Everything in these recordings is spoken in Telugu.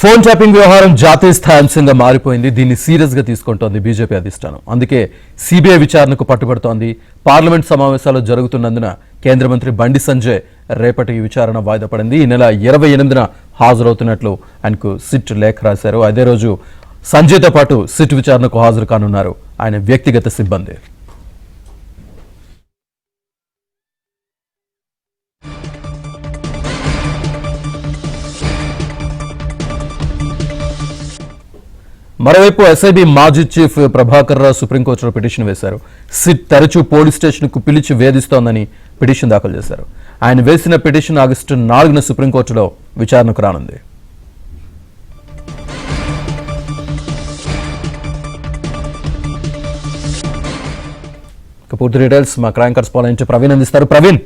ఫోన్ ట్యాపింగ్ వ్యవహారం జాతీయ స్థాయి అంశంగా మారిపోయింది. దీన్ని సీరియస్ గా తీసుకుంటోంది బీజేపీ అధిష్టానం. అందుకే సిబిఐ విచారణకు పట్టుబడుతోంది. పార్లమెంట్ సమావేశాలు జరుగుతున్నందున కేంద్ర మంత్రి బండి సంజయ్ రేపటి విచారణ వాయిదా పడింది. ఈ నెల 28న హాజరవుతున్నట్లు ఆయనకు సిట్ లేఖ రాశారు. అదే రోజు సంజయ్తో పాటు సిట్ విచారణకు హాజరు కానున్నారు ఆయన వ్యక్తిగత సిబ్బంది. మరోవైపు ఎస్ఐబి మాజీ చీఫ్ ప్రభాకర్ రావు సుప్రీంకోర్టులో పిటిషన్ వేశారు. సిట్ తరచూ పోలీస్ స్టేషన్కు పిలిచి వేధిస్తోందని పిటిషన్ దాఖలు చేశారు. ఆయన వేసిన పిటిషన్ ఆగస్టు 4న సుప్రీంకోర్టులో విచారణకు రానుంది. పూర్తి డీటెయిల్స్ మా క్రైమ్ కరెస్పాండెంట్ ప్రవీణ్ అందిస్తారు. ప్రవీణ్,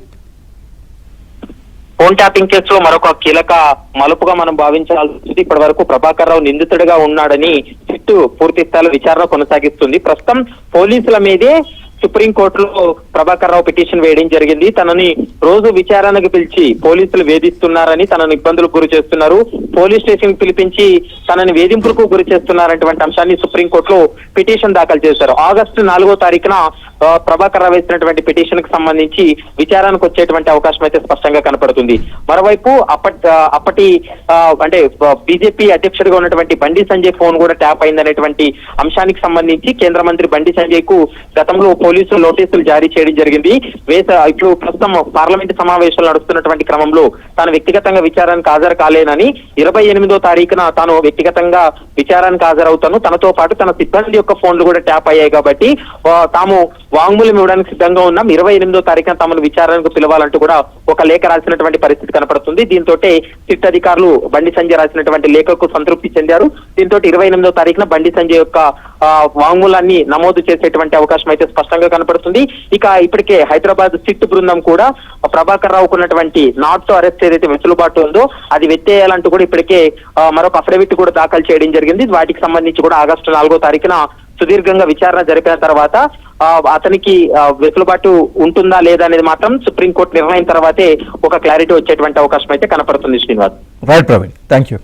ఫోన్ ట్యాపింగ్ కేసులో మరొక కీలక మలుపుగా మనం భావించాల్సింది ఇప్పటి వరకు ప్రభాకర్ రావు నిందితుడిగా ఉన్నాడని సిట్ పూర్తి స్థాయిలో విచారణ కొనసాగిస్తుంది. ప్రస్తుతం పోలీసుల మీదే సుప్రీంకోర్టులో ప్రభాకర్ రావు పిటిషన్ వేయడం జరిగింది. తనని రోజు విచారణకు పిలిచి పోలీసులు వేధిస్తున్నారని, తనను ఇబ్బందులకు గురి చేస్తున్నారు, పోలీస్ స్టేషన్ కి పిలిపించి తనని వేధింపులకు గురి చేస్తున్నారనేటువంటి అంశాన్ని సుప్రీంకోర్టులో పిటిషన్ దాఖలు చేశారు. ఆగస్టు 4వ తారీఖున ప్రభాకర్ రావు వేసినటువంటి పిటిషన్ కి సంబంధించి విచారణకు వచ్చేటువంటి అవకాశం అయితే స్పష్టంగా కనపడుతుంది. మరోవైపు అప్పటి అంటే బీజేపీ అధ్యక్షుడిగా ఉన్నటువంటి బండి సంజయ్ ఫోన్ కూడా ట్యాప్ అయిందనేటువంటి అంశానికి సంబంధించి కేంద్ర మంత్రి బండి సంజయ్ కు గతంలో పోలీసులు నోటీసులు జారీ చేయడం జరిగింది. ఇప్పుడు ప్రస్తుతం పార్లమెంట్ సమావేశాలు నడుస్తున్నటువంటి క్రమంలో తాను వ్యక్తిగతంగా విచారణకు హాజరు కాలేనని 28వ తారీఖున తాను వ్యక్తిగతంగా విచారణకు హాజరవుతాను, తనతో పాటు తన సిబ్బంది యొక్క ఫోన్లు కూడా ట్యాప్ అయ్యాయి కాబట్టి తాము వాంగ్మూలం ఇవ్వడానికి సిద్ధంగా ఉన్నాం, 28వ తారీఖున తమను విచారణకు పిలవాలంటూ కూడా ఒక లేఖ రాసినటువంటి పరిస్థితి కనపడుతుంది. దీంతో సిట్ అధికారులు బండి సంజయ్ రాసినటువంటి లేఖకు సంతృప్తి చెందారు. దీంతో 28వ తారీఖున బండి సంజయ్ యొక్క వాంగ్మూలాన్ని నమోదు చేసేటువంటి అవకాశం అయితే స్పష్టంగా కనపడుతుంది. ఇక ఇప్పటికే హైదరాబాద్ సిట్ బృందం కూడా ప్రభాకర్ రావుకు ఉన్నటువంటి నాట్ టు అరెస్ట్ ఏదైతే వెసులుబాటు ఉందో అది వెత్తేయాలంటూ కూడా ఇప్పటికే మరొక అఫిడవిట్ కూడా దాఖలు చేయడం జరిగింది. వాటికి సంబంధించి కూడా ఆగస్టు 4వ తారీఖున సుదీర్ఘంగా విచారణ జరిపిన తర్వాత అతనికి వెసులుబాటు ఉంటుందా లేదా అనేది మాత్రం సుప్రీంకోర్టు నిర్ణయం తర్వాతే ఒక క్లారిటీ వచ్చేటువంటి అవకాశం అయితే కనపడుతుంది. Srinivas. Right Praveen, thank you.